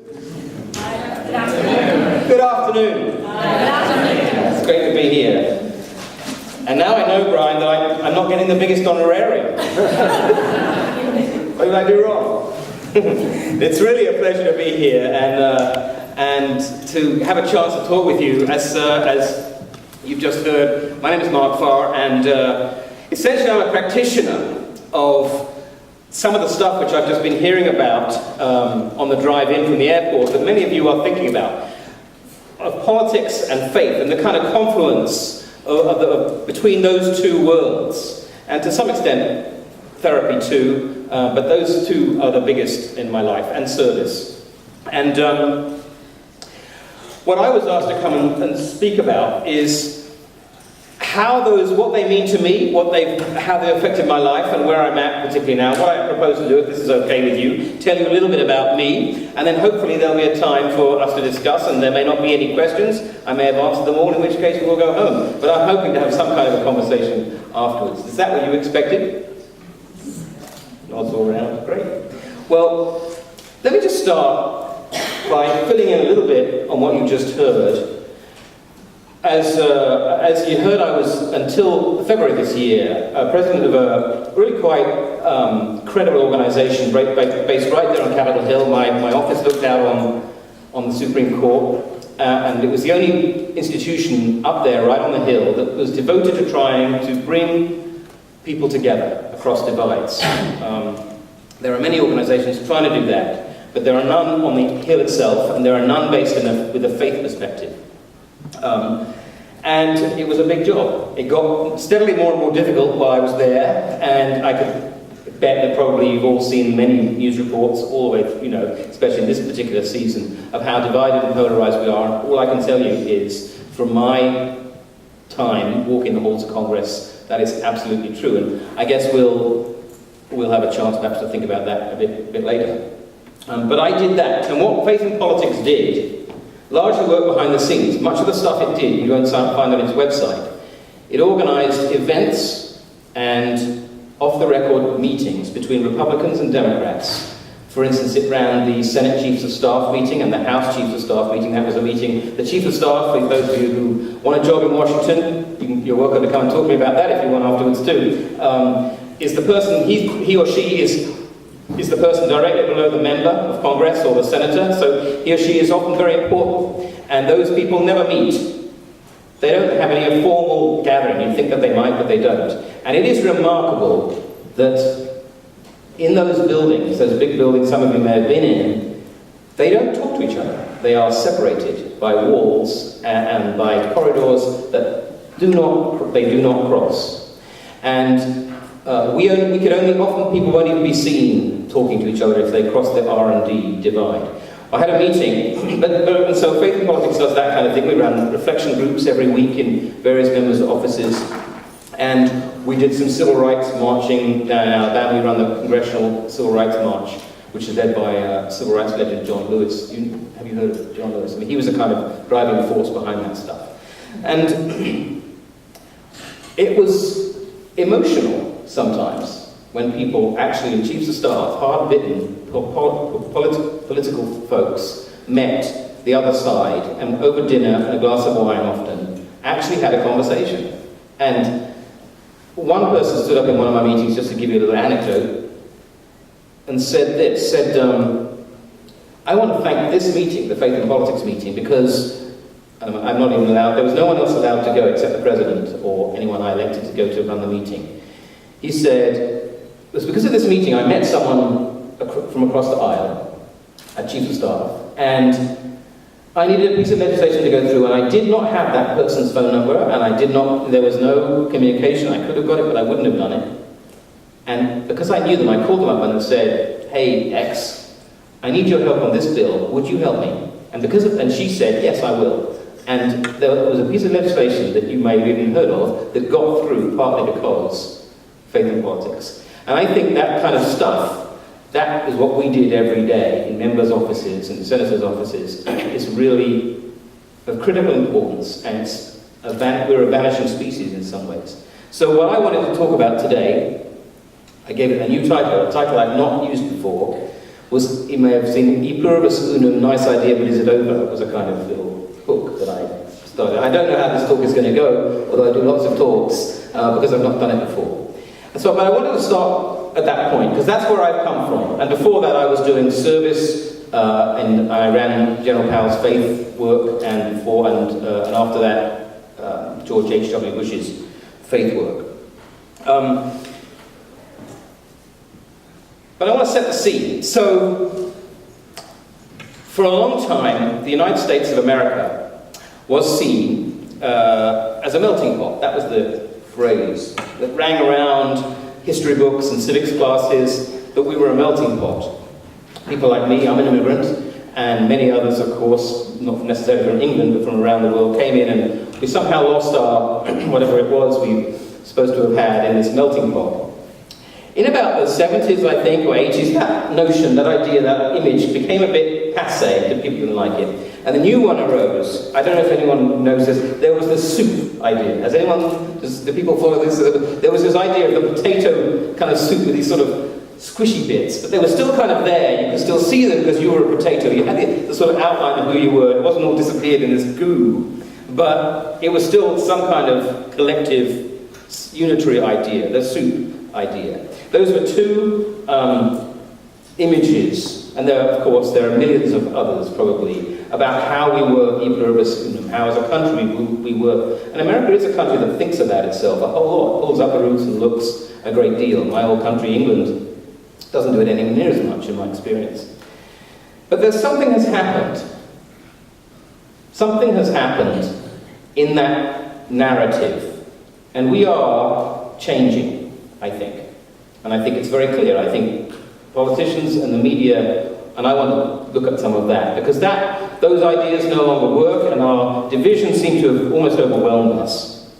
Good afternoon. It's great to be here. And now I know, Brian, that I'm not getting the biggest honorarium. What did I do wrong? It's really a pleasure to be here and to have a chance to talk with you. As you've just heard, my name is Farr, and essentially I'm a practitioner of some of the stuff which I've just been hearing about on the drive in from the airport that many of you are thinking about, of politics and faith and the kind of confluence between those two worlds, and to some extent therapy too, but those two are the biggest in my life, and service. And what I was asked to come and speak about is what they mean to me, how they affected my life and where I'm at particularly now. What I propose to do, if this is okay with you, tell you a little bit about me, and then hopefully there'll be a time for us to discuss, and there may not be any questions. I may have answered them all, in which case we'll go home. But I'm hoping to have some kind of a conversation afterwards. Is that what you expected? Nods all around. Great. Well, let me just start by filling in a little bit on what you just heard. As you heard, I was, until February this year, president of a really quite credible organisation based right there on Capitol Hill. My office looked out on the Supreme Court, and it was the only institution up there right on the hill that was devoted to trying to bring people together across divides. There are many organisations trying to do that, but there are none on the hill itself, and there are none based with a faith perspective. And it was a big job. It got steadily more and more difficult while I was there, and I could bet that probably you've all seen many news reports all the way, especially in this particular season, of how divided and polarised we are. All I can tell you is, from my time walking the halls of Congress, that is absolutely true. And I guess we'll have a chance perhaps to think about that a bit later. But I did that, and what Faith in Politics did largely worked behind the scenes. Much of the stuff it did, you won't find on its website. It organised events and off-the-record meetings between Republicans and Democrats. For instance, it ran the Senate Chiefs of Staff meeting and the House Chiefs of Staff meeting. That was a meeting. The Chief of Staff, for those of you who want a job in Washington, you're welcome to come and talk to me about that if you want afterwards too, is the person, he or she is the person directly below the member of Congress or the senator, so he or she is often very important, and those people never meet. They don't have any formal gathering. You'd think that they might, but they don't. And it is remarkable that in those buildings, those big buildings some of you may have been in, they don't talk to each other. They are separated by walls and by corridors that they do not cross. And people won't even be seen talking to each other if they cross the R&D divide. I had a meeting, and so Faith in Politics does that kind of thing. We ran reflection groups every week in various members' offices, and we did some civil rights marching down in Alabama. We ran the Congressional Civil Rights March, which is led by civil rights legend John Lewis. Have you heard of John Lewis? I mean, he was a kind of driving force behind that stuff. And it was emotional sometimes when people actually, in Chiefs of Staff, hard-bitten political folks, met the other side, and over dinner and a glass of wine often, actually had a conversation. And one person stood up in one of my meetings, just to give you a little anecdote, and said, I want to thank this meeting, the Faith in Politics meeting, because I'm not even allowed, there was no one else allowed to go except the president or anyone I elected to go to run the meeting. He said, it was because of this meeting I met someone from across the aisle at Chief of Staff, and I needed a piece of legislation to go through, and I did not have that person's phone number, and there was no communication. I could have got it, but I wouldn't have done it. And because I knew them, I called them up and said, hey, X, I need your help on this bill. Would you help me? And she said, yes, I will. And there was a piece of legislation that you may have even heard of that got through partly because Faith in Politics. And I think that kind of stuff, that is what we did every day in members' offices and senators' offices. It's really of critical importance, and we're a vanishing species in some ways. So what I wanted to talk about today, I gave it a new title, a title I've not used before, was, you may have seen, E pluribus unum, nice idea, but is it over? It was a kind of little book that I started. I don't know how this talk is going to go, although I do lots of talks, because I've not done it before. And so, but I wanted to start at that point, because that's where I've come from. And before that I was doing service, and I ran General Powell's faith work, and after that, George H.W. Bush's faith work. But I want to set the scene. So, for a long time, the United States of America was seen as a melting pot. That was the phrase that rang around history books and civics classes, that we were a melting pot. People like me, I'm an immigrant, and many others, of course, not necessarily from England, but from around the world, came in, and we somehow lost our, whatever it was we were supposed to have had in this melting pot. In about the 70s, I think, or 80s, that notion, that idea, that image became a bit passé, to people didn't like it. And the new one arose. I don't know if anyone knows this. There was the soup idea. Has anyone, do people follow this? There was this idea of the potato kind of soup with these sort of squishy bits, but they were still kind of there. You could still see them because you were a potato. You had the sort of outline of who you were. It wasn't all disappeared in this goo, but it was still some kind of collective, unitary idea, the soup idea. Those were two images, and there are millions of others probably, about how we were e pluribus unum, how as a country we were. And America is a country that thinks about itself a whole lot, pulls up the roots and looks a great deal. My old country, England, doesn't do it anywhere near as much in my experience. But there's something has happened. Something has happened in that narrative, and we are changing, I think. And I think it's very clear. I think politicians and the media, and I want to look at some of that, because those ideas no longer work, and our divisions seem to have almost overwhelmed us.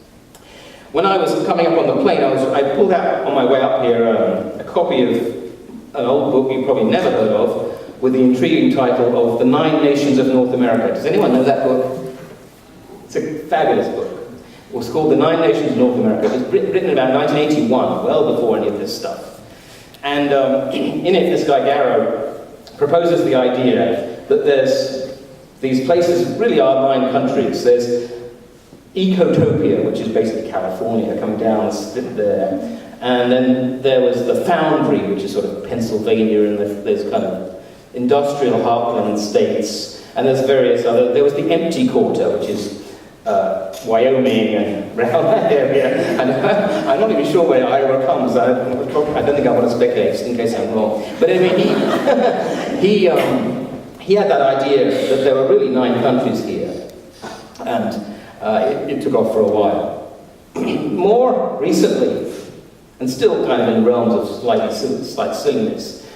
When I was coming up on the plane, I pulled out on my way up here a copy of an old book you probably never heard of, with the intriguing title of The 9 Nations of North America. Does anyone know that book? It's a fabulous book. It was called The 9 Nations of North America. It was written about 1981, well before any of this stuff. And in it, this guy Garrow proposes the idea that there's these places, really are 9 countries. There's Ecotopia, which is basically California, coming down, split there. And then there was the Foundry, which is sort of Pennsylvania, and there's kind of industrial heartland states. And there's various other, there was the Empty Quarter, which is Wyoming and around that area. And I'm not even sure where Iowa comes. I don't think I want to speculate, just in case I'm wrong. But anyway, he had that idea that there were really 9 countries here, and it took off for a while. More recently, and still kind of in realms of slight silliness,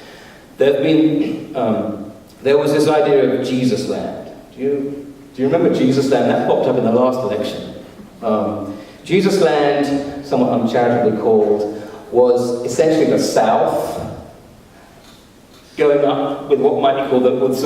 there was this idea of Jesus Land. Do you remember Jesus Land? That popped up in the last election. Jesus Land, somewhat uncharitably called, was essentially the South, going up with what might be called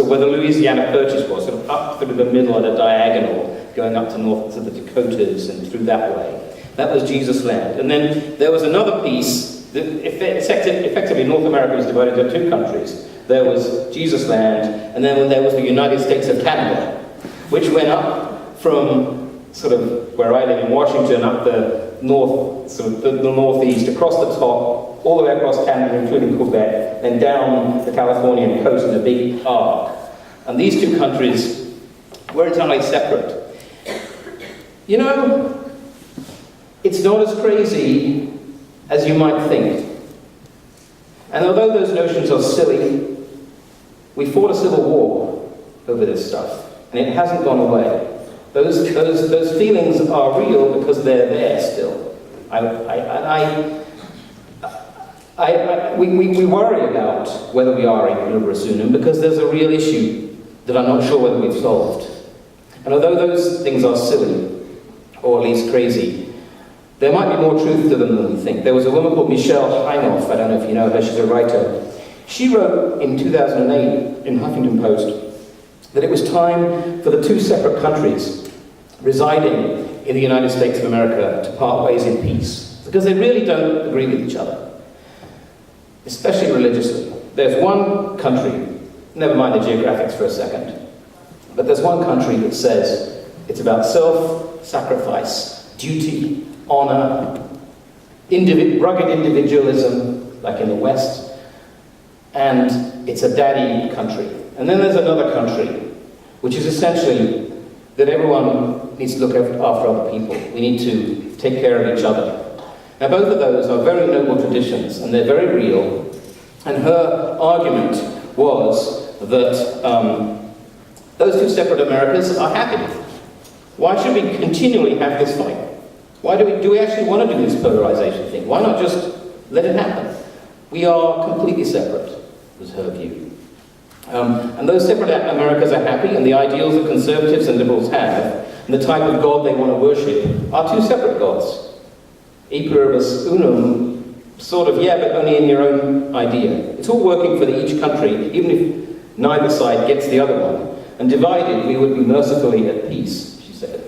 where the Louisiana Purchase was, sort of up through the middle at a diagonal, going up to north to the Dakotas and through that way. That was Jesus Land. And then there was another piece that effectively North America was divided into 2 countries. There was Jesus Land, and then there was the United States of Canada, which went up from sort of where I live in Washington, up the north, sort of the northeast, across the top, all the way across Canada, including Quebec, then down the Californian coast in a big arc. And these 2 countries were entirely separate. You know, it's not as crazy as you might think. And although those notions are silly, we fought a civil war over this stuff. And it hasn't gone away. Those feelings are real because they're there still. We worry about whether we are in pluribus unum because there's a real issue that I'm not sure whether we've solved. And although those things are silly, or at least crazy, there might be more truth to them than we think. There was a woman called Michelle Heinoff, I don't know if you know her, she's a writer. She wrote in 2008 in Huffington Post that it was time for the 2 separate countries residing in the United States of America to part ways in peace, because they really don't agree with each other, especially religiously. There's one country never mind the geographics for a second, but there's one country that says it's about self-sacrifice, duty, honor, rugged individualism, like in the West, and it's a daddy country. And then there's another country, which is essentially that everyone needs to look after other people. We need to take care of each other. Now, both of those are very noble traditions, and they're very real. And her argument was that those two separate Americas are happy. Why should we continually have this fight? Why do we actually want to do this polarization thing? Why not just let it happen? We are completely separate, was her view. And those separate Americas are happy, and the ideals that conservatives and liberals have, and the type of God they want to worship, are two separate gods. E pluribus unum, sort of, yeah, but only in your own idea. It's all working for each country, even if neither side gets the other one. And divided, we would be mercifully at peace, she said.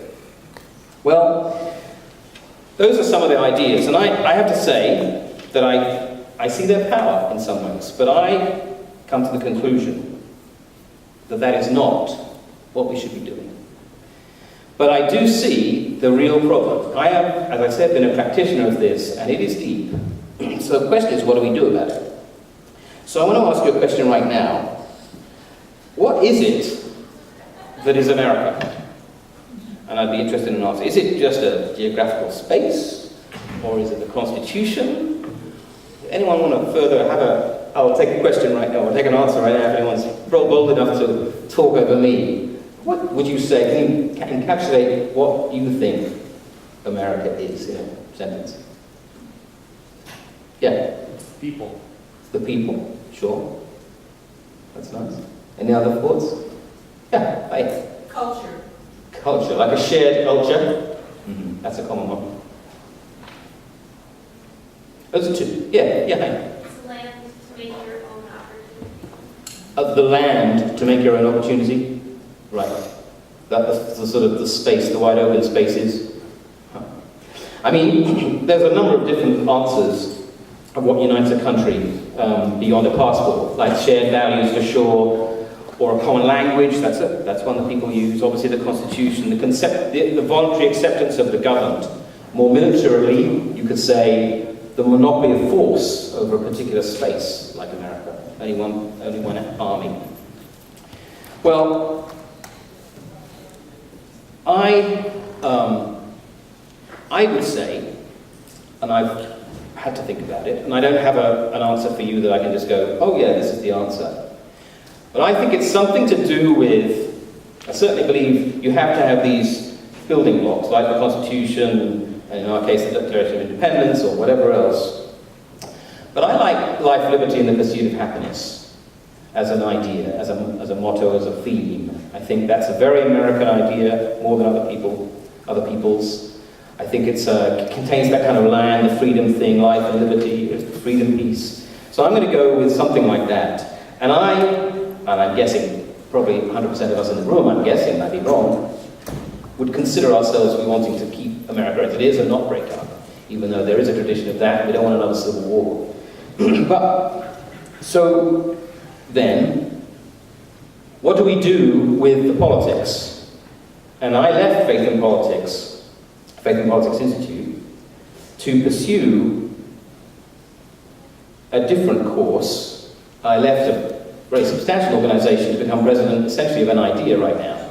Well, those are some of the ideas, and I have to say that I see their power in some ways, but I come to the conclusion that that is not what we should be doing. But I do see the real problem. I have, as I said, been a practitioner of this, and it is deep. So the question is, what do we do about it? So I want to ask you a question right now. What is it that is America? And I'd be interested in an answer. Is it just a geographical space? Or is it the Constitution? Anyone want to further have I'll take a question right now, I'll take an answer right now if anyone's bold enough to talk over me. What would you say, can you encapsulate what you think America is in a sentence? Yeah? It's people. It's the people, sure. That's nice. Any other thoughts? Yeah, right. Culture. Culture, like a shared culture. Mm-hmm. That's a common one. Those are two. Yeah, hi. It's land to make your own opportunity. The land to make your own opportunity? Right. That's the sort of the space, the wide open spaces. I mean, there's a number of different answers of what unites a country beyond a passport, like shared values for sure, or a common language. That's one that people use. Obviously, the Constitution, the voluntary acceptance of the governed. More militarily, you could say the monopoly of force over a particular space, like America. Only one army. Well, I would say, and I've had to think about it, and I don't have an answer for you that I can just go, oh yeah, this is the answer. But I think it's something to do with, I certainly believe you have to have these building blocks, like the Constitution, and in our case the Declaration of Independence, or whatever else. But I like life, liberty, and the pursuit of happiness as an idea, as a motto, as a theme. I think that's a very American idea, more than other people's. I think it contains that kind of land, the freedom thing, life and liberty, freedom, peace. So I'm going to go with something like that. And I'm guessing, probably 100% of us in the room, I'm guessing, I'd be wrong, would consider ourselves wanting to keep America as it is and not break up, even though there is a tradition of that. We don't want another civil war. But, so then, what do we do with the politics? And I left Faith and Politics Institute, to pursue a different course. I left a very substantial organisation to become president essentially of an idea right now,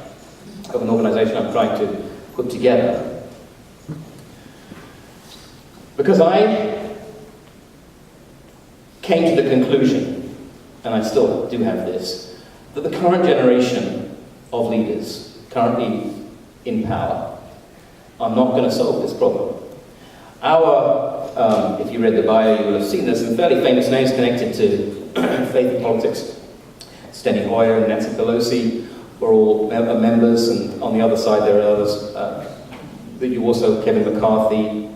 of an organisation I'm trying to put together. Because I came to the conclusion, and I still do have this, that the current generation of leaders currently in power are not going to solve this problem. If you read the bio, you will have seen there's some fairly famous names connected to faith and politics. Steny Hoyer and Nancy Pelosi were all members, and on the other side there are others. That you also, Kevin McCarthy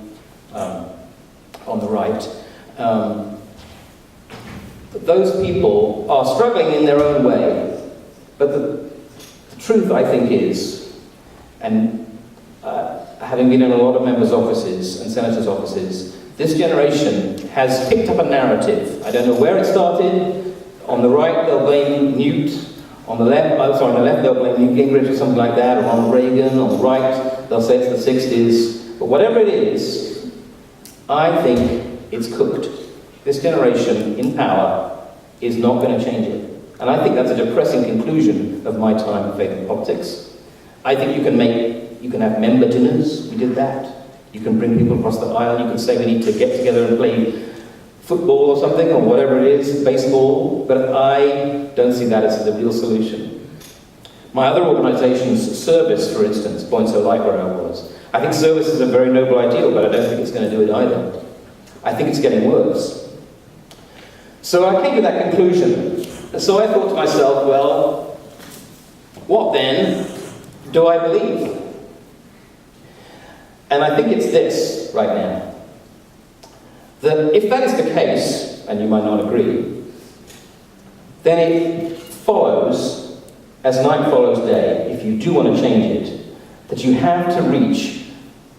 on the right. Those people are struggling in their own way, but the truth, I think, is, and having been in a lot of members' offices and senators' offices, this generation has picked up a narrative. I don't know where it started, On the right, they'll blame Newt. On the left, on the left, they'll blame Newt Gingrich or something like that, or Ronald Reagan. On the right, they'll say it's the 60s. But whatever it is, I think it's cooked. This generation in power is not going to change it. And I think that's a depressing conclusion of my time in faith and politics. I think you can have member dinners. We did that. You can bring people across the aisle. You can say we need to get together and play football or something, or whatever it is, baseball, but I don't see that as the real solution. My other organisation's service, for instance, points so like where I was. I think service is a very noble ideal, but I don't think it's going to do it either. I think it's getting worse. So I came to that conclusion. So I thought to myself, well, what then do I believe? And I think it's this right now. That if that is the case, and you might not agree, then it follows, as night follows day, if you do want to change it, that you have to reach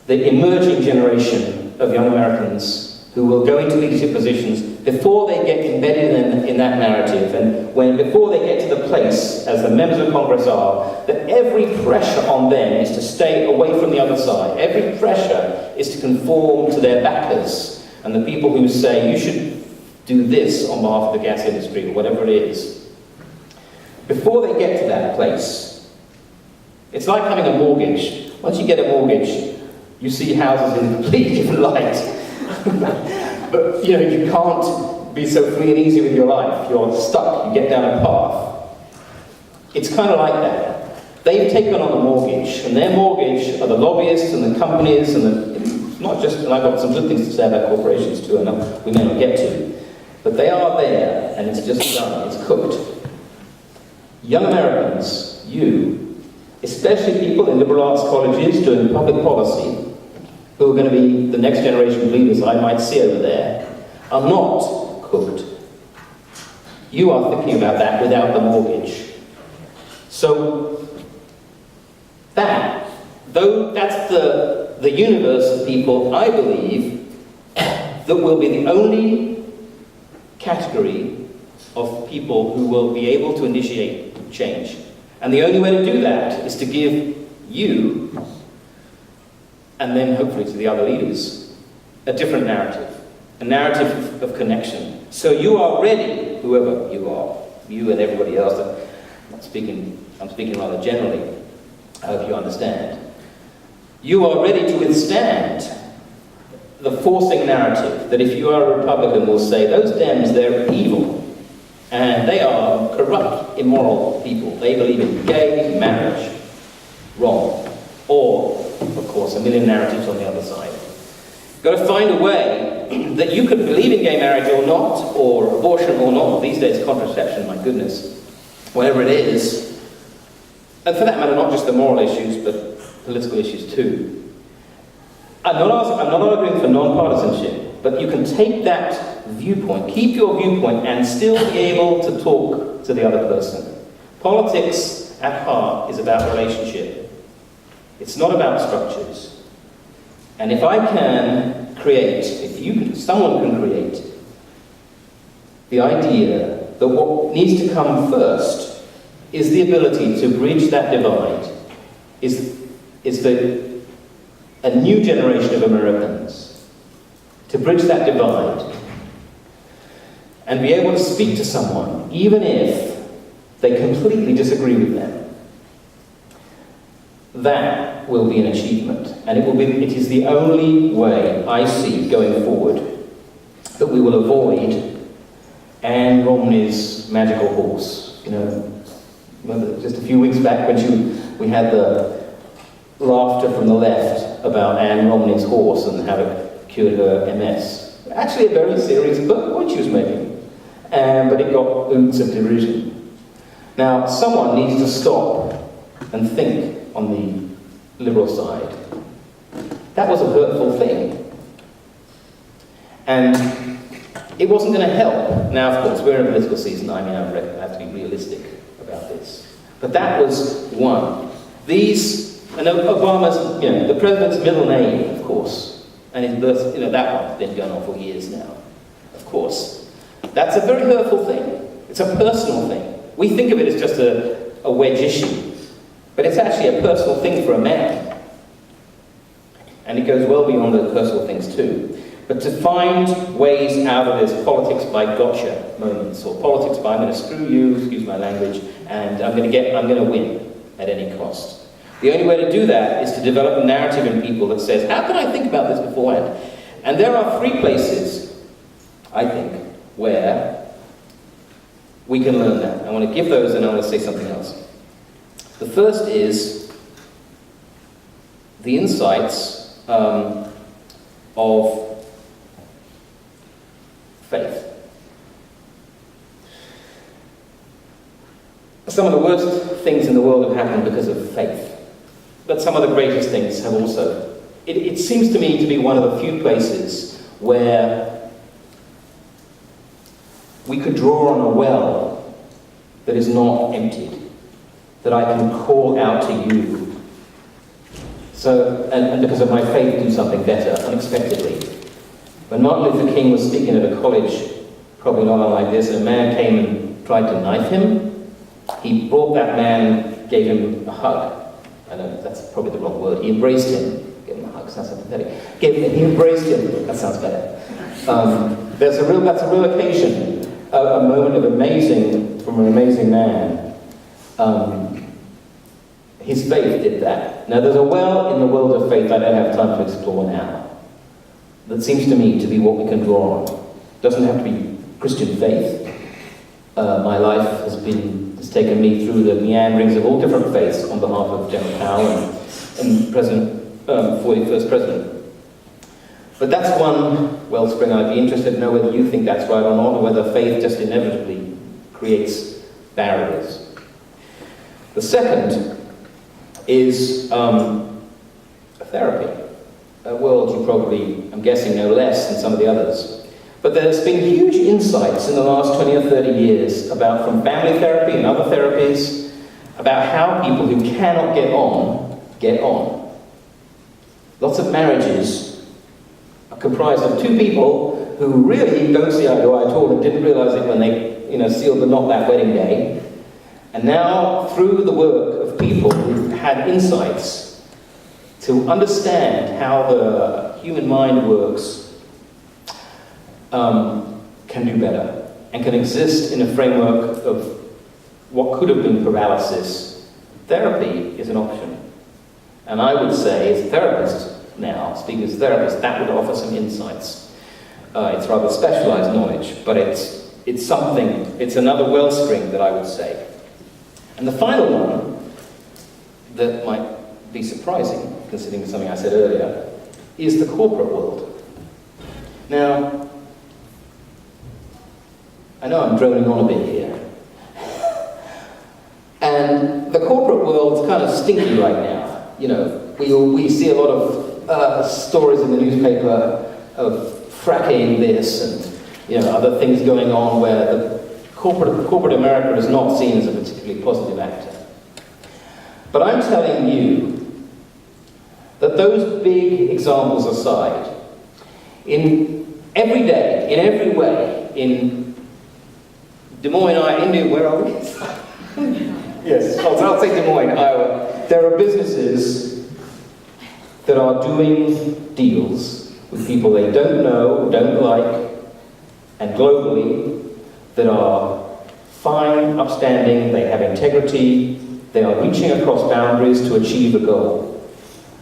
the emerging generation of young Americans who will go into leadership positions before they get embedded in that narrative, and before they get to the place, as the members of Congress are, that every pressure on them is to stay away from the other side. Every pressure is to conform to their backers, and the people who say, you should do this on behalf of the gas industry, or whatever it is. Before they get to that place, it's like having a mortgage. Once you get a mortgage, you see houses in a completely different light. But, you can't be so free and easy with your life. You're stuck, you get down a path. It's kind of like that. They've taken on a mortgage, and their mortgage are the lobbyists and the companies and not just, and I've got some good things to say about corporations too, and we may not get to, but they are there, and it's just done, it's cooked. Young Americans, you, especially people in liberal arts colleges doing public policy, who are going to be the next generation of leaders I might see over there, are not cooked. You are thinking about that without the mortgage. So, that's the universe of people, I believe, that will be the only category of people who will be able to initiate change. And the only way to do that is to give you, and then hopefully to the other leaders, a different narrative, a narrative of connection. So you are ready, whoever you are, you and everybody else, I'm speaking rather generally, I hope you understand. You are ready to withstand the forcing narrative that if you are a Republican will say, those Dems, they're evil, and they are corrupt, immoral people. They believe in gay marriage. Wrong. Or, of course, a million narratives on the other side. You've got to find a way that you can believe in gay marriage or not, or abortion or not, these days contraception, my goodness, whatever it is, and for that matter, not just the moral issues, but political issues too. I'm not arguing for non-partisanship, but you can take that viewpoint, keep your viewpoint, and still be able to talk to the other person. Politics, at heart, is about relationship. It's not about structures. And if I can create, someone can create the idea that what needs to come first is the ability to bridge that divide, a new generation of Americans, to bridge that divide and be able to speak to someone, even if they completely disagree with them. That will be an achievement, and it is the only way I see going forward that we will avoid Anne Romney's magical horse. Remember just a few weeks back when we had the laughter from the left about Anne Romney's horse and how it cured her MS. Actually a very serious point she was making, but it got oots of derision. Now, someone needs to stop and think on the liberal side. That was a hurtful thing. And it wasn't going to help. Now, of course, we're in a political season. I have to be realistic about this. But that was one. And Obama's, the president's middle name, of course, and his birth, that one's been going on for years now, of course. That's a very hurtful thing. It's a personal thing. We think of it as just a wedge issue, but it's actually a personal thing for a man. And it goes well beyond those personal things too. But to find ways out of this politics by gotcha moments, or politics by I'm going to screw you, excuse my language, and I'm going to win at any cost. The only way to do that is to develop a narrative in people that says, how can I think about this beforehand? And there are three places, I think, where we can learn that. I want to give those and I want to say something else. The first is the insights of faith. Some of the worst things in the world have happened because of faith. But some of the greatest things have also. It seems to me to be one of the few places where we could draw on a well that is not emptied, that I can call out to you. So, and because of my faith, do something better, unexpectedly. When Martin Luther King was speaking at a college, probably not unlike this, and a man came and tried to knife him, he brought that man and gave him a hug. I know that's probably the wrong word. He embraced him. Gave him a hug, sounds so pathetic. He embraced him. That sounds better. That's a real occasion, a moment of amazing, from an amazing man. His faith did that. Now there's a well in the world of faith I don't have time to explore now. That seems to me to be what we can draw on. Doesn't have to be Christian faith. My life has taken me through the meanderings of all different faiths on behalf of General Powell and President, 41st President. But that's one wellspring. I'd be interested to know whether you think that's right or not, or whether faith just inevitably creates barriers. The second is therapy. A world you probably, I'm guessing, know less than some of the others. But there's been huge insights in the last 20 or 30 years from family therapy and other therapies, about how people who cannot get on. Lots of marriages are comprised of two people who really don't see eye to eye at all and didn't realize it when they, sealed the knot that wedding day. And now, through the work of people who've had insights to understand how the human mind works, can do better and can exist in a framework of what could have been paralysis. Therapy is an option. And I would say, as a therapist now, speaking as a therapist, that would offer some insights. It's rather specialized knowledge, but it's something, it's another wellspring that I would say. And the final one, that might be surprising, considering something I said earlier, is the corporate world. Now, I know I'm droning on a bit here. And the corporate world's kind of stinky right now. We see a lot of stories in the newspaper of fracking this and other things going on where the corporate America is not seen as a particularly positive actor. But I'm telling you that those big examples aside, in every day, in every way, in Des Moines, Iowa, where are we? Yes, I'll say Des Moines, Iowa. There are businesses that are doing deals with people they don't know, don't like, and globally, that are fine, upstanding, they have integrity, they are reaching across boundaries to achieve a goal.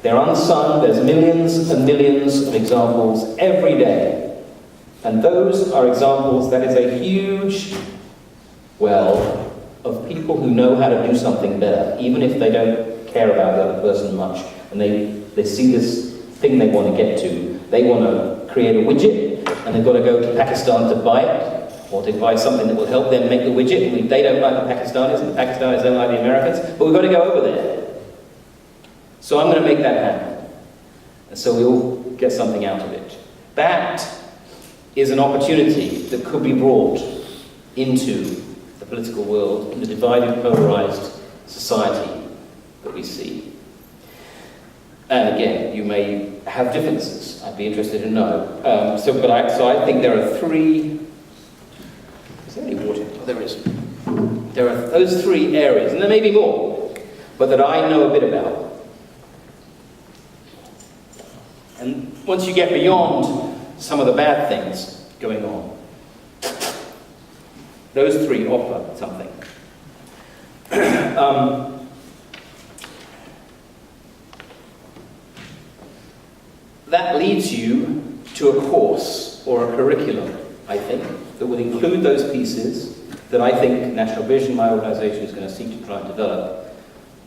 They're unsung, there's millions and millions of examples every day. And those are examples, that is a huge well of people who know how to do something better, even if they don't care about the other person much, and they see this thing they want to get to. They want to create a widget, and they've got to go to Pakistan to buy it, or to buy something that will help them make the widget, and they don't like the Pakistanis, and the Pakistanis don't like the Americans, but we've got to go over there. So I'm going to make that happen. And so we all get something out of it. That is an opportunity that could be brought into the political world, in the divided, polarized society that we see. And again, you may have differences. I'd be interested to know. So I think there are three. Is there any water? Oh, there is. those three areas, and there may be more, but that I know a bit about. And once you get beyond some of the bad things going on, those three offer something. That leads you to a course or a curriculum, I think, that will include those pieces that I think National Vision, my organisation, is going to seek to try and develop,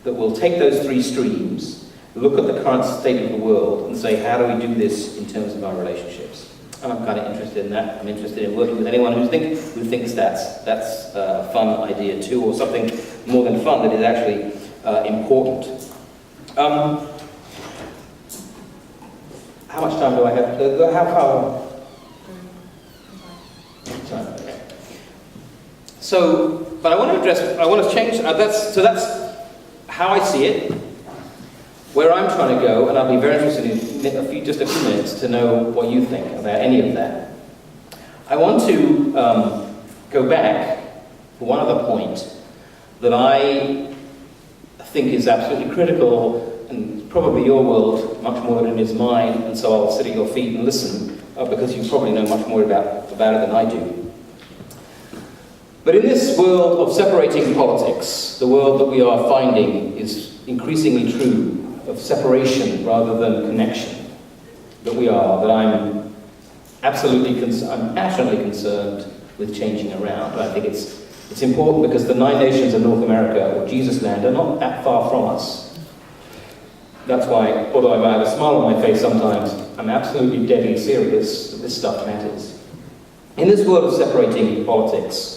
that will take those three streams, look at the current state of the world, and say, how do we do this in terms of our relationships? And I'm kind of interested in that. I'm interested in working with anyone who thinks that's a fun idea too, or something more than fun, that is actually important. How much time do I have? How far? Time, okay. So, but I want to change, that's how I see it, where I'm trying to go, and I'll be very interested in just a few minutes to know what you think about any of that. I want to go back to one other point that I think is absolutely critical, and probably your world much more than it is mine, and so I'll sit at your feet and listen, because you probably know much more about it than I do. But in this world of separating politics, the world that we are finding is increasingly true of separation rather than connection, that I'm passionately concerned with changing around. I think it's important because the 9 nations of North America, or Jesus land, are not that far from us. That's why, although I might have a smile on my face sometimes, I'm absolutely deadly serious that this stuff matters. In this world of separating politics,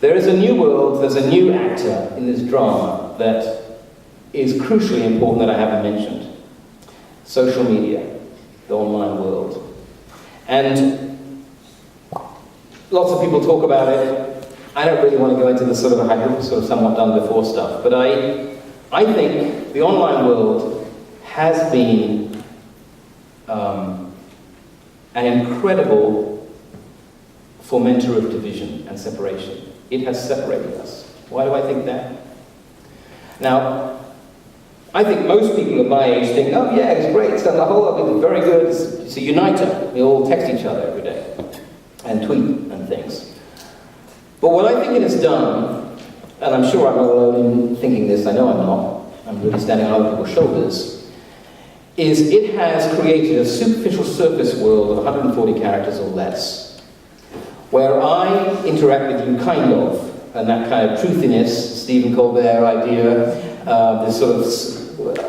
there is a new world, there's a new actor in this drama that is crucially important that I haven't mentioned. Social media, the online world. And lots of people talk about it. I don't really want to go into the sort of somewhat done before stuff, but I think the online world has been an incredible fomenter of division and separation. It has separated us. Why do I think that? Now, I think most people at my age think, oh yeah, it's great, it's done the whole lot, it's very good, it's a uniter. We all text each other every day, and tweet and things. But what I think it has done, and I'm sure I'm not alone in thinking this, I know I'm not, I'm really standing on other people's shoulders, is it has created a superficial surface world of 140 characters or less, where I interact with you kind of, and that kind of truthiness, Stephen Colbert idea, this sort of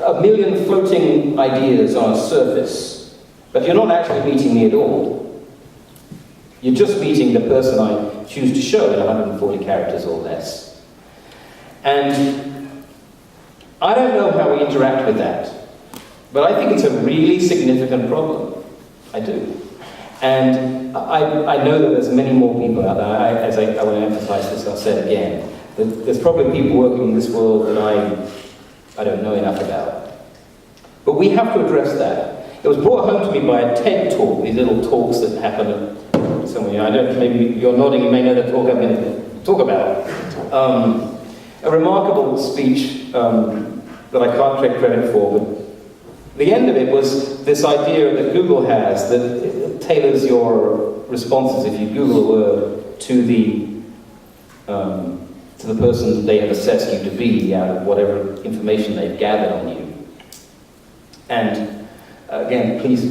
a million floating ideas on a surface, but you're not actually meeting me at all. You're just meeting the person I choose to show in 140 characters or less. And I don't know how we interact with that, but I think it's a really significant problem. I do. And I know that there's many more people out there. I want to emphasize this, I'll say it again. There's probably people working in this world that I don't know enough about. But we have to address that. It was brought home to me by a TED talk, these little talks that happen at somewhere. I don't, maybe you're nodding, you may know the talk I'm going to talk about. A remarkable speech that I can't take credit for, but the end of it was this idea that Google has that it tailors your responses if you Google a word to the person they have assessed you to be out of whatever information they've gathered on you. And again, please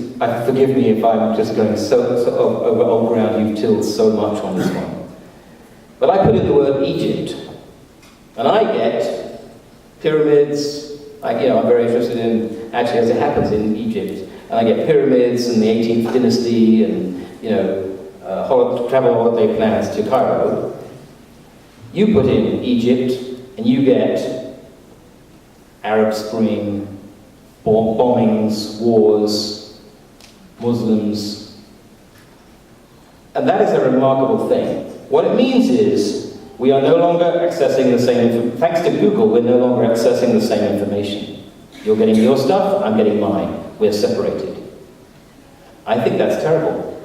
forgive me if I'm just going so over old ground. You've tilled so much on this one. But I put in the word Egypt, and I get pyramids. I'm very interested in, actually, as it happens in Egypt, and I get pyramids and the 18th dynasty and, travel holiday plans to Cairo. You put in Egypt, and you get Arab Spring, bombings, wars, Muslims. And that is a remarkable thing. What it means is, we are no longer accessing the same, thanks to Google, we're no longer accessing the same information. You're getting your stuff, I'm getting mine. We're separated. I think that's terrible.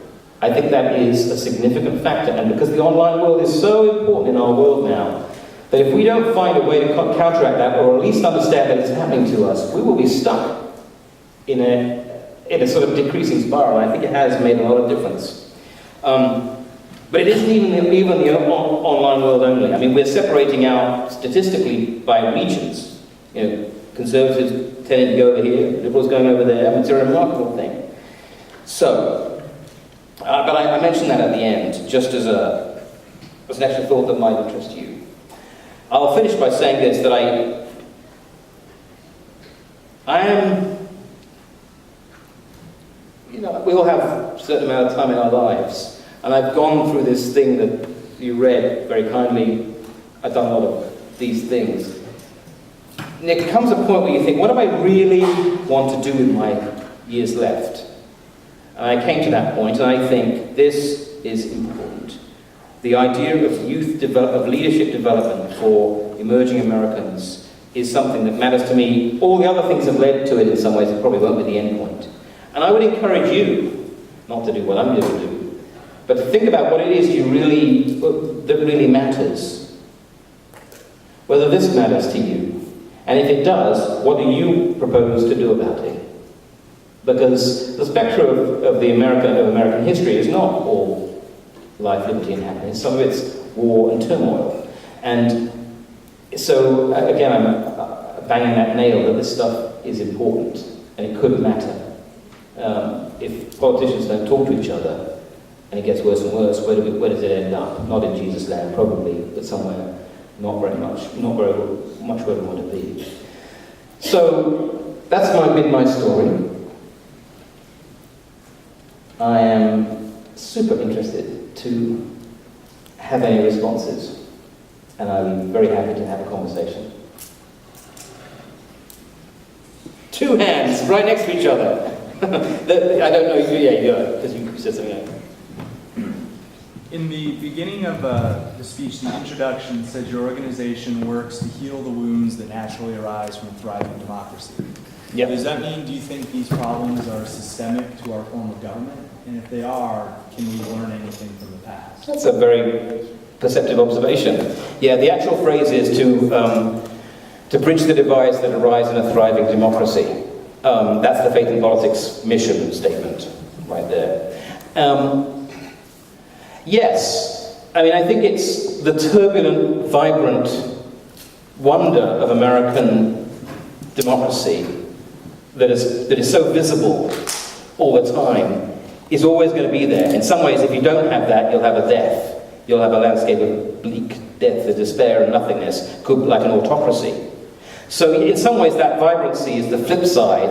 I think that is a significant factor, and because the online world is so important in our world now, that if we don't find a way to counteract that, or at least understand that it's happening to us, we will be stuck in a sort of decreasing spiral. I think it has made a lot of difference. But it isn't even the online world only. I mean, we're separating out statistically by regions. You know, conservatives tending to go over here, liberals going over there. I mean, it's a remarkable thing. So, but I mentioned that at the end, just as an extra thought that might interest you. I'll finish by saying this, that I am, you know, we all have a certain amount of time in our lives, and I've gone through this thing that you read very kindly. I've done a lot of these things. And there comes a point where you think, what do I really want to do with my years left? And I came to that point, and I think this is important. The idea of of leadership development for emerging Americans is something that matters to me. All the other things have led to it in some ways. It probably won't be the end point. And I would encourage you not to do what I'm going to do, but to think about what it is that really matters. Whether this matters to you. And if it does, what do you propose to do about it? Because the spectrum of American history is not all life, liberty, and happiness. Some of it's war and turmoil. And so, again, I'm banging that nail that this stuff is important, and it could matter. If politicians don't talk to each other, and it gets worse and worse, where does it end up? Not in Jesus' land, probably, but somewhere not very much where we want to be. So, that's my story. I am super interested to have any responses, and I'll be very happy to have a conversation. 2 hands right next to each other. I don't know, because you said something else. In the beginning of the speech, the introduction said your organization works to heal the wounds that naturally arise from a thriving democracy. Yep. Does that mean, do you think these problems are systemic to our form of government? And if they are, can we learn anything from the past? That's a very perceptive observation. Yeah, the actual phrase is to bridge the divides that arise in a thriving democracy. That's the Faith and Politics mission statement right there. Yes, I mean, I think it's the turbulent, vibrant wonder of American democracy that is so visible all the time is always going to be there. In some ways, if you don't have that, you'll have a death. You'll have a landscape of bleak death, the despair and nothingness, like an autocracy. So in some ways, that vibrancy is the flip side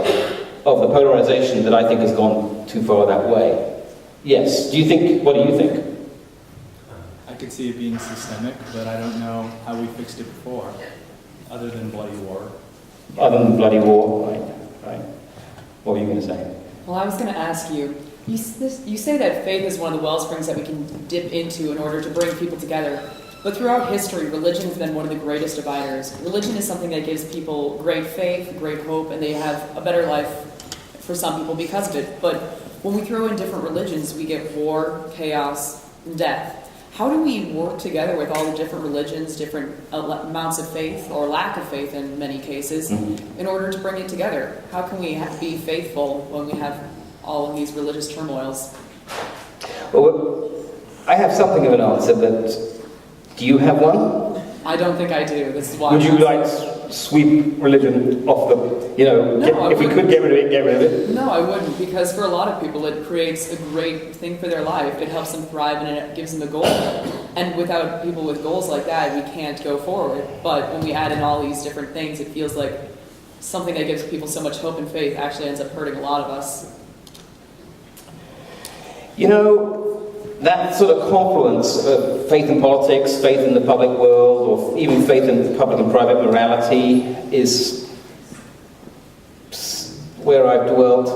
of the polarization that I think has gone too far that way. Yes. What do you think? I could see it being systemic, but I don't know how we fixed it before, other than bloody war. Other than bloody war, right. What were you going to say? Well, I was going to ask you, you say that faith is one of the wellsprings that we can dip into in order to bring people together. But throughout history, religion has been one of the greatest dividers. Religion is something that gives people great faith, great hope, and they have a better life for some people because of it. But when we throw in different religions, we get war, chaos, and death. How do we work together with all the different religions, different amounts of faith, or lack of faith in many cases, in order to bring it together? How can we be faithful when we have all of these religious turmoils? Well, I have something of an answer, but do you have one? I don't think I do. This is why. Would you like sweep religion off the, if we could get rid of it, get rid of it? No, I wouldn't, because for a lot of people it creates a great thing for their life. It helps them thrive and it gives them a goal. And without people with goals like that, we can't go forward. But when we add in all these different things, it feels like something that gives people so much hope and faith actually ends up hurting a lot of us. That sort of confluence of faith in politics, faith in the public world, or even faith in public and private morality is where I've dwelt.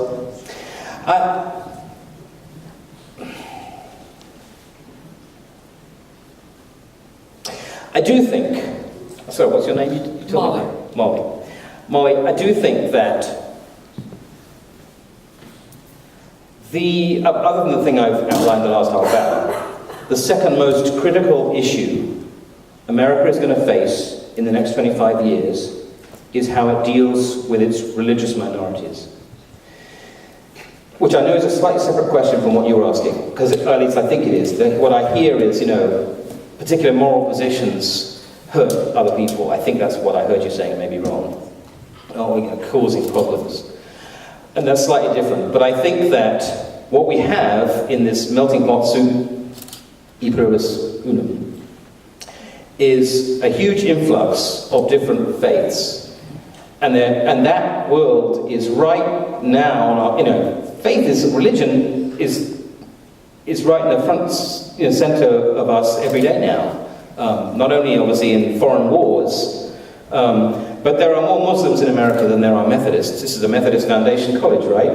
I do think, sorry, what's your name? You told me. Molly, I do think that other than the thing I've outlined the last half hour, the second most critical issue America is going to face in the next 25 years is how it deals with its religious minorities. Which I know is a slightly separate question from what you were asking, because at least I think it is. What I hear is, particular moral positions hurt other people. I think that's what I heard you saying, I may be wrong. Or causing problems. And that's slightly different. But I think that what we have in this melting pot soup, e pluribus unum, is a huge influx of different faiths. And that world is right now, religion is right in the front center of us every day now. Not only obviously in foreign wars, but there are more Muslims in America than there are Methodists. This is a Methodist Foundation College, right?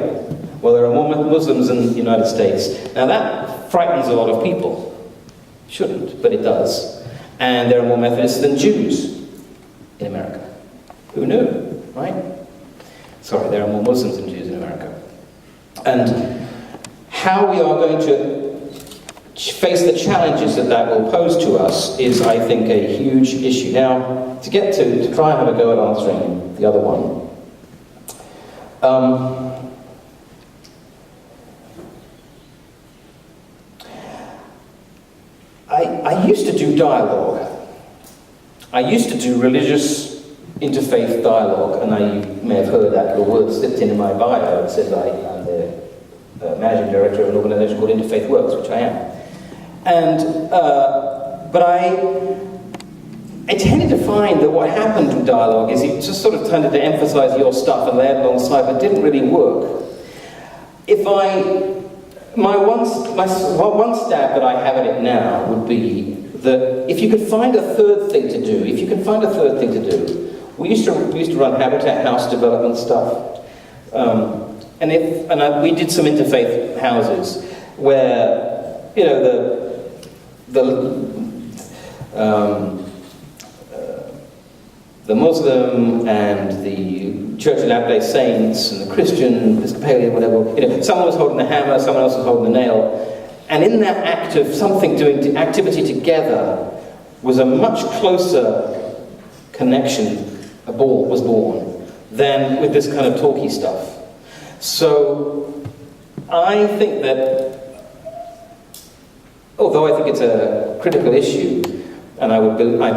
Well, there are more Muslims in the United States. Now that frightens a lot of people. Shouldn't, but it does. And there are more Methodists than Jews in America. Who knew, right? Sorry, there are more Muslims than Jews in America. And how we are going to face the challenges that will pose to us is, I think, a huge issue. Now, to try and have a go at answering the other one. I used to do dialogue. I used to do religious interfaith dialogue, and I may have heard that little word slipped in my bio. It says I'm the managing director of an organisation called Interfaith Works, which I am. And but I tended to find that what happened in dialogue is it just sort of tended to emphasise your stuff and lay it alongside, but it didn't really work. My one stab that I have at it now would be that if you could find a third thing to do, we used to run Habitat House development stuff, we did some interfaith houses where the Muslim and the Church of Latter-day Saints and the Christian, Episcopalian, whatever, someone was holding the hammer, someone else was holding the nail, and in that act of doing activity together was a much closer connection was born than with this kind of talky stuff. So I think that, although I think it's a critical issue, and I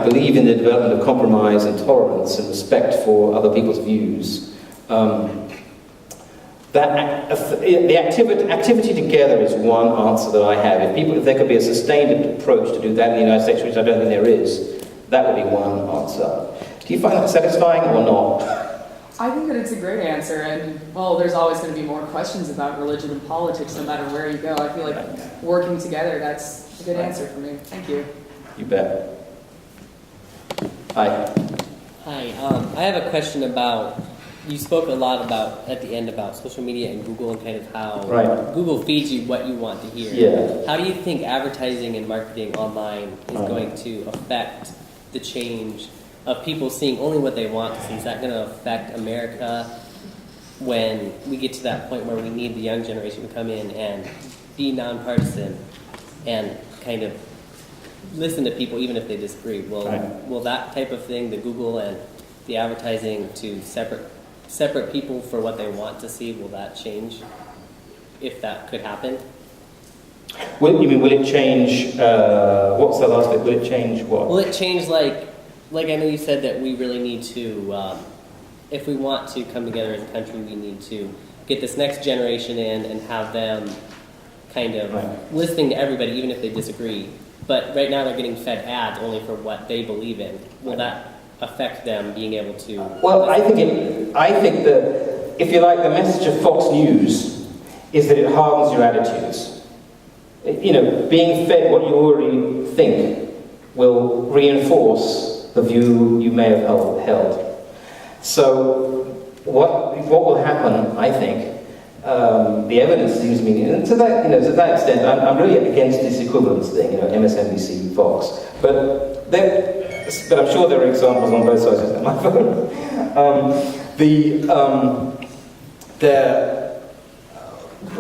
believe in the development of compromise and tolerance and respect for other people's views, the activity together is one answer that I have. If there could be a sustained approach to do that in the United States, which I don't think there is, that would be one answer. Do you find that satisfying or not? I think that it's a great answer, and there's always going to be more questions about religion and politics no matter where you go. I feel like working together, that's a good answer for me. Thank you. You bet. Hi. Hi. I have a question about, you spoke a lot at the end about social media and Google and kind of how Google feeds you what you want to hear. Yeah. How do you think advertising and marketing online is going to affect the change of people seeing only what they want to see? Is that going to affect America when we get to that point where we need the young generation to come in and be nonpartisan and kind of listen to people even if they disagree? Will that type of thing, the Google and the advertising to separate people for what they want to see, will that change if that could happen? Will it change, what's the last bit? Will it change what? Will it change, like I know you said that we really need to, if we want to come together as a country, we need to get this next generation in and have them kind of listening to everybody, even if they disagree. But right now they're getting fed ads only for what they believe in. Will that affect them being able to... Well, I think that, if you like, the message of Fox News is that it hardens your attitudes. Being fed what you already think will reinforce the view you may have held. So what will happen, I think, the evidence seems to me, and to that extent, I'm really against this equivalence thing, MSNBC, Fox. But I'm sure there are examples on both sides of my phone.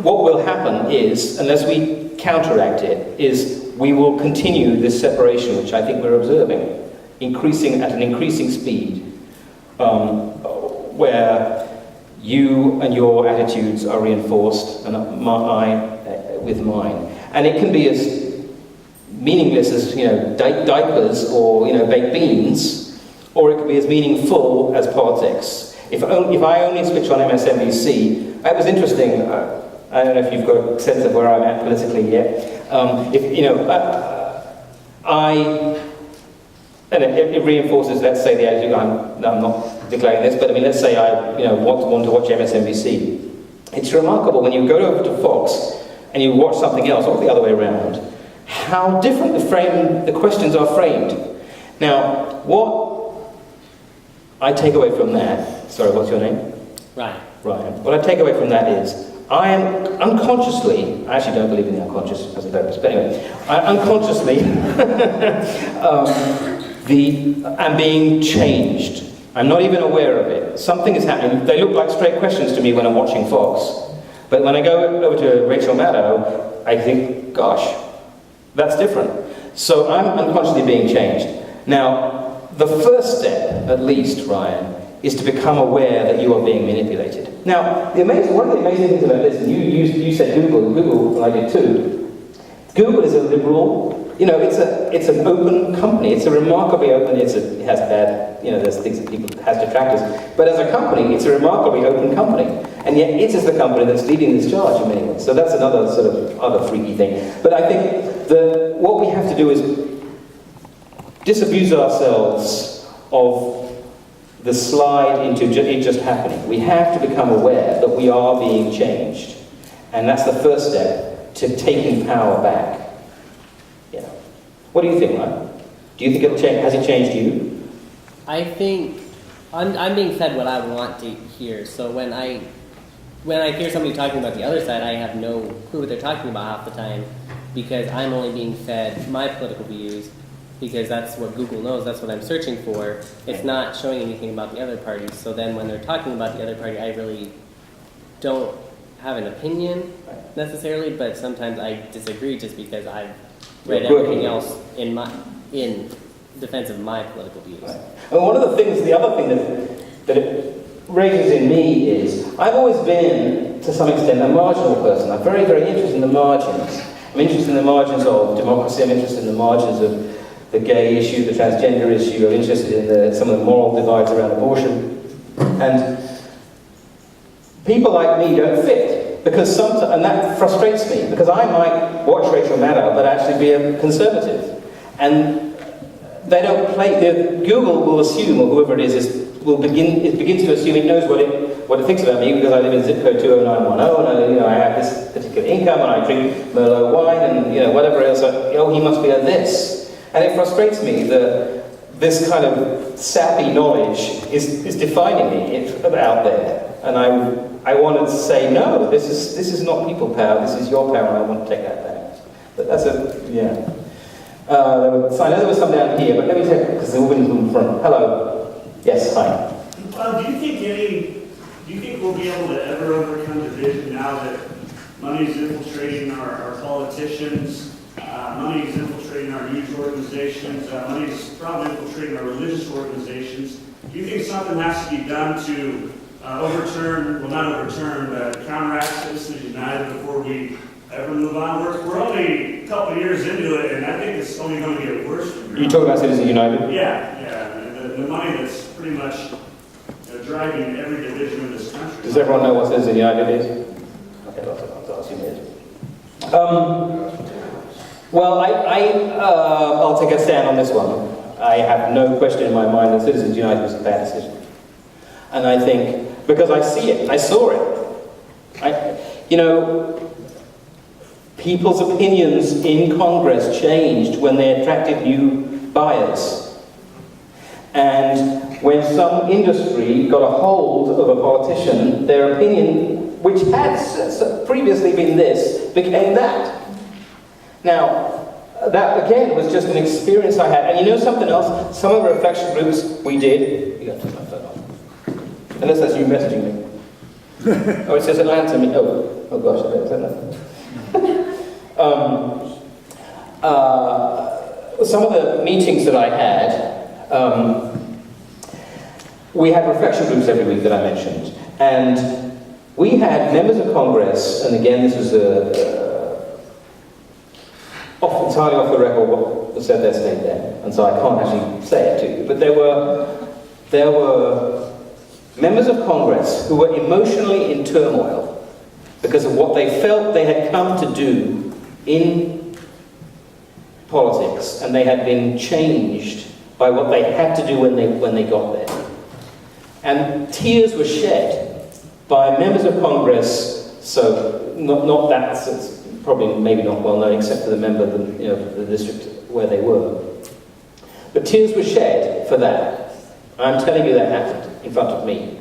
What will happen is, unless we counteract it, is we will continue this separation, which I think we're observing. increasing at an increasing speed, where you and your attitudes are reinforced, and with mine. And it can be as meaningless as diapers or baked beans, or it can be as meaningful as politics. If I only switch on MSNBC, it was interesting. I don't know if you've got a sense of where I'm at politically yet. And it reinforces, let's say, the attitude. I'm not declaring this, but let's say I want to watch MSNBC. It's remarkable when you go over to Fox and you watch something else, or the other way around, how different the questions are framed. Now, what I take away from that, sorry, what's your name? Ryan. Ryan. What I take away from that is, I am unconsciously, I actually don't believe in the unconscious as a therapist, but anyway, I unconsciously am being changed. I'm not even aware of it. Something is happening. They look like straight questions to me when I'm watching Fox. But when I go over to Rachel Maddow, I think, gosh, that's different. So I'm unconsciously being changed. Now, the first step, at least, Ryan, is to become aware that you are being manipulated. Now, one of the amazing things about this, and you said Google, and I did too. Google is a liberal, it's an open company. It's a remarkably open, it has bad, there's things that people, has detractors. But as a company, it's a remarkably open company. And yet it is the company that's leading this charge in many ways. So that's another sort of other freaky thing. But I think that what we have to do is disabuse ourselves of the slide into it just happening. We have to become aware that we are being changed. And that's the first step to taking power back. What do you think, Ryan? Do you think it'll change? Has it changed you? I think I'm being fed what I want to hear. So when I hear somebody talking about the other side, I have no clue what they're talking about half the time, because I'm only being fed my political views, because that's what Google knows, that's what I'm searching for. It's not showing anything about the other party. So then when they're talking about the other party, I really don't have an opinion necessarily, but sometimes I disagree just because I've read everything else in defense of my political views. Right. And one of the other thing that it raises in me is, I've always been, to some extent, a marginal person. I'm very, very interested in the margins. I'm interested in the margins of democracy, I'm interested in the margins of the gay issue, the transgender issue, I'm interested in some of the moral divides around abortion. And people like me don't fit. And that frustrates me, because I might watch Rachel Maddow, but actually be a conservative. And they don't Google will assume, or whoever it is begins to assume it knows what it thinks about me, because I live in zip code 20910, and I have this particular income, and I drink Merlot wine, and whatever else. He must be a this. And it frustrates me that this kind of sappy knowledge is defining me out there. And I want to say, no, this is not people power, this is your power, and I want to take that back. But that's so I know there was some down here, but let me take, because they're all in front. Hello. Yes, hi. Do you think we'll be able to ever overcome division now that money is infiltrating our politicians, money is infiltrating our news organizations, money is probably infiltrating our religious organizations? Do you think something has to be done to counteract Citizens United before we ever move on? We're only a couple of years into it, and I think it's only going to get worse from here. You talk about Citizens United? Yeah. The money that's pretty much driving every division in this country. Does everyone know what Citizens United is? Okay, I'll assume it is. Well, I'll take a stand on this one. I have no question in my mind that Citizens United was a bad decision. And I think, because I see it, I saw it. People's opinions in Congress changed when they attracted new buyers. And when some industry got a hold of a politician, their opinion, which had previously been this, became that. Now, that again was just an experience I had. And something else? Some of the reflection groups we did. You got to turn my phone on. Unless that's you messaging me. Oh, it says Atlanta me. Oh gosh, I better turn that. Some of the meetings that I had, we had reflection groups every week that I mentioned, and we had members of Congress, and again this was entirely off the record what was said there stayed there, and so I can't actually say it to you, but there were members of Congress who were emotionally in turmoil because of what they felt they had come to do in politics, and they had been changed by what they had to do when they got there. And tears were shed by members of Congress, so not that, it's probably maybe not well known except for the member of the district where they were. But tears were shed for that. I'm telling you that happened in front of me.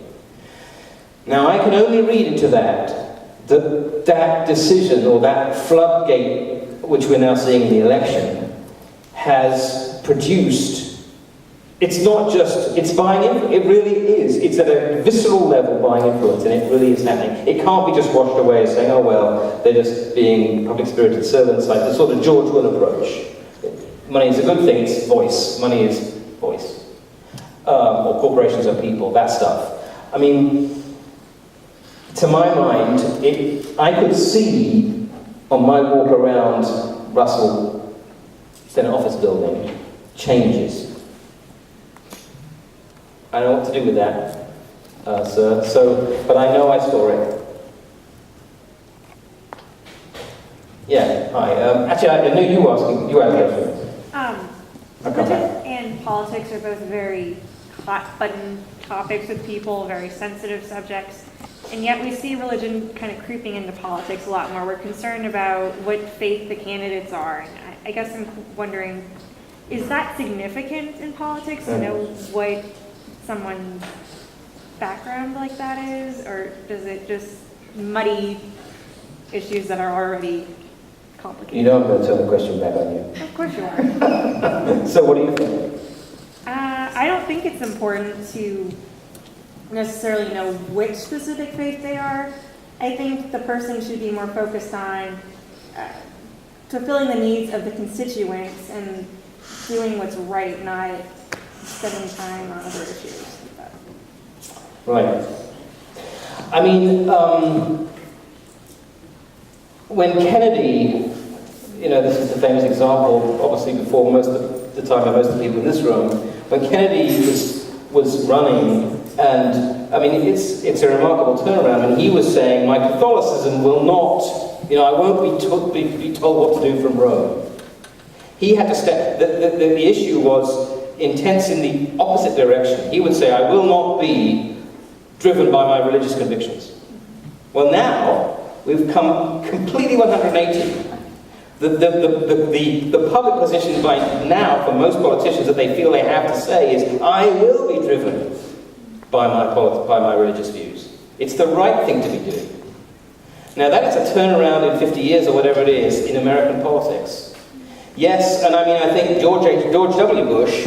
Now I can only read into that that decision, or that floodgate which we're now seeing in the election, has produced, it's not just, it's buying influence, it really is, it's at a visceral level buying influence, and it really is happening. It can't be just washed away as saying, oh well, they're just being public-spirited servants, like the sort of George Will approach. Money is a good thing, it's voice. Money is voice. Or corporations are people, that stuff. I mean, to my mind, I could see on my walk around Russell Senate Office Building changes. I don't know what to do with that, sir. But I know I saw it. Yeah, hi. Actually, I knew you were asking. You had a question. Religion and politics are both very hot-button topics with people, very sensitive subjects. And yet we see religion kind of creeping into politics a lot more. We're concerned about what faith the candidates are. And I guess I'm wondering, is that significant in politics to know what someone's background like that is? Or does it just muddy issues that are already complicated? You know I'm going to turn the question back on you. Of course you are. So what do you think? I don't think it's important to necessarily know which specific faith they are. I think the person should be more focused on fulfilling the needs of the constituents and doing what's right, not spending time on other issues. Right. I mean, when Kennedy, this is the famous example, obviously before most of the time by most of the people in this room, when Kennedy was running, and I mean, it's a remarkable turnaround, and he was saying, my Catholicism will not, I won't be told what to do from Rome. He had to step, the issue was intense in the opposite direction. He would say, I will not be driven by my religious convictions. Well, now, we've come completely 180. The public position by now for most politicians that they feel they have to say is, I will be driven by my religious views. It's the right thing to be doing. Now that is a turnaround in 50 years or whatever it is in American politics. Yes, and I mean, I think George W. Bush,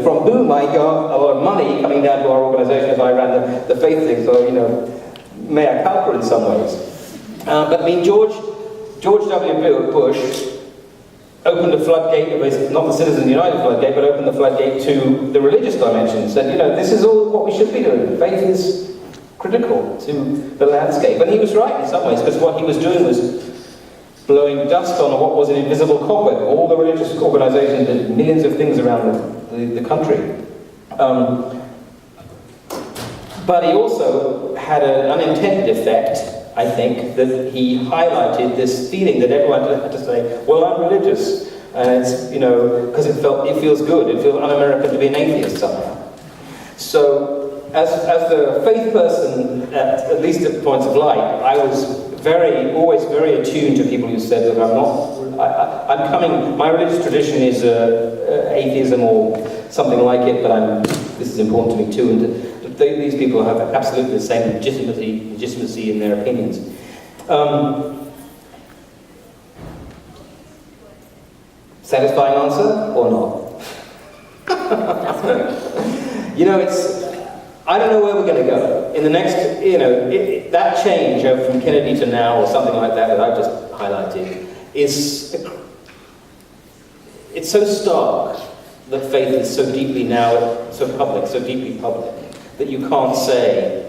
from whom I got a lot of money coming down to our organization as I ran the faith thing, so, mea culpa in some ways. But I mean, George W. Bush opened a floodgate, not the Citizens United floodgate, but opened the floodgate to the religious dimension. Said, this is all what we should be doing. Faith is critical to the landscape. And he was right in some ways, because what he was doing was blowing dust on what was an invisible cobweb. All the religious organizations did millions of things around the country. But he also had an unintended effect, I think, that he highlighted this feeling that everyone had to say, well, I'm religious, and it's, because it feels good, it feels un-American to be an atheist somehow. So, as the faith person, at least at points of light, I was always very attuned to people who said that I'm coming, my religious tradition is atheism or something like it, but this is important to me too, and these people have absolutely the same legitimacy in their opinions. Satisfying answer or not? I don't know where we're going to go. In the next, that change from Kennedy to now or something like that I've just highlighted it's so stark that faith is so deeply now, so public, so deeply public, that you can't say,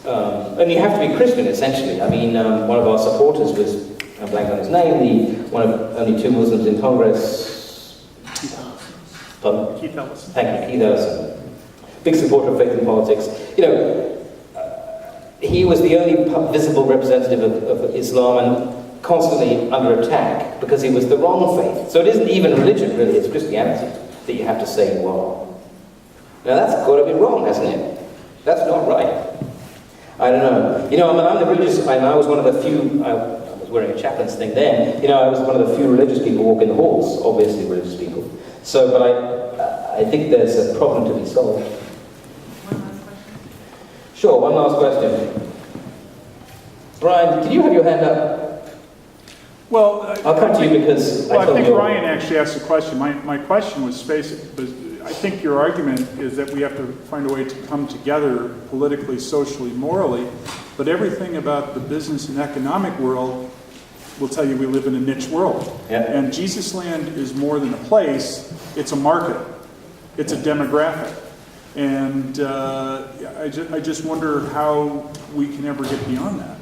and you have to be Christian, essentially. I mean, one of our supporters was, I'm blank on his name, one of only 2 Muslims in Congress. Pardon? Keith Ellison. Thank you, Keith Ellison. Big supporter of faith in politics. You know, he was the only visible representative of Islam and constantly under attack because he was the wrong faith. So it isn't even religion, really, it's Christianity that you have to say you are. Now that's got to be wrong, hasn't it? That's not right. I don't know. You know, I mean, I'm the religious, and I was one of the few, I was wearing a chaplain's thing then, you know, I was one of the few religious people walking the halls, obviously religious people. So, but I think there's a problem to be solved. One last question. Sure, one last question. Brian, did you have your hand up? Well, I'll come to you because I think you. Ryan actually asked the question. My question was I think your argument is that we have to find a way to come together politically, socially, morally, but everything about the business and economic world will tell you we live in a niche world. Yeah. And Jesus Land is more than a place, it's a market. It's a demographic. And I just wonder how we can ever get beyond that.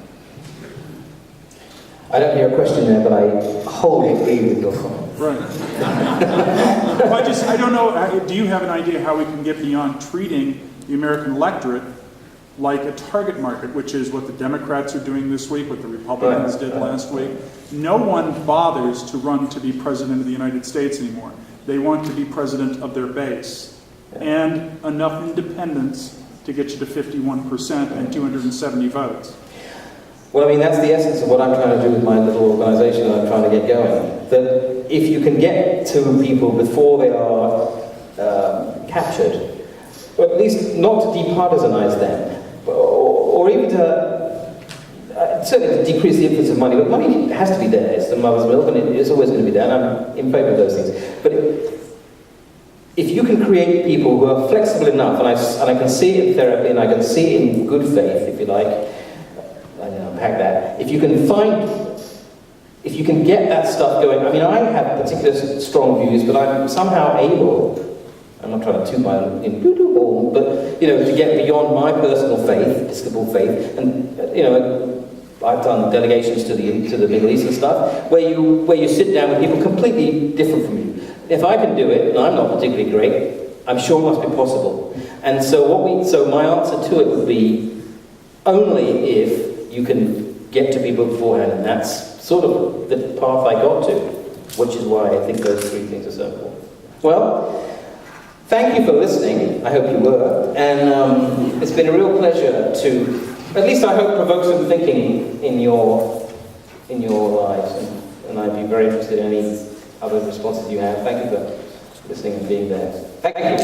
I don't hear a question there, but I wholly agree with your comment. Right. Well, I don't know, do you have an idea how we can get beyond treating the American electorate like a target market, which is what the Democrats are doing this week, what the Republicans did last week? No one bothers to run to be president of the United States anymore. They want to be president of their base. And enough independence to get you to 51% and 270 votes. Well, I mean, that's the essence of what I'm trying to do with my little organisation that I'm trying to get going. That if you can get to people before they are captured, or at least not to departisanize them, or even to, certainly to decrease the influence of money, but money has to be there. It's the mother's milk, and it's always going to be there, and I'm in favour of those things. But if you can create people who are flexible enough, and I can see it in therapy, and I can see it in good faith, if you like, unpack that. If you can get that stuff going, I mean, I have particular strong views, but I'm somehow able, I'm not trying to toot my own horn, but, you know, to get beyond my personal faith, Episcopal faith, and, you know, I've done delegations to the Middle East and stuff, where you sit down with people completely different from you. If I can do it, and I'm not particularly great, I'm sure it must be possible. And so my answer to it would be only if you can get to people beforehand, and that's sort of the path I got to, which is why I think those 3 things are so important. Well, thank you for listening. I hope you were, and it's been a real pleasure to, at least I hope, provoke some thinking in your lives, and I'd be very interested in any other responses you have. Thank you for listening and being there. Thank you.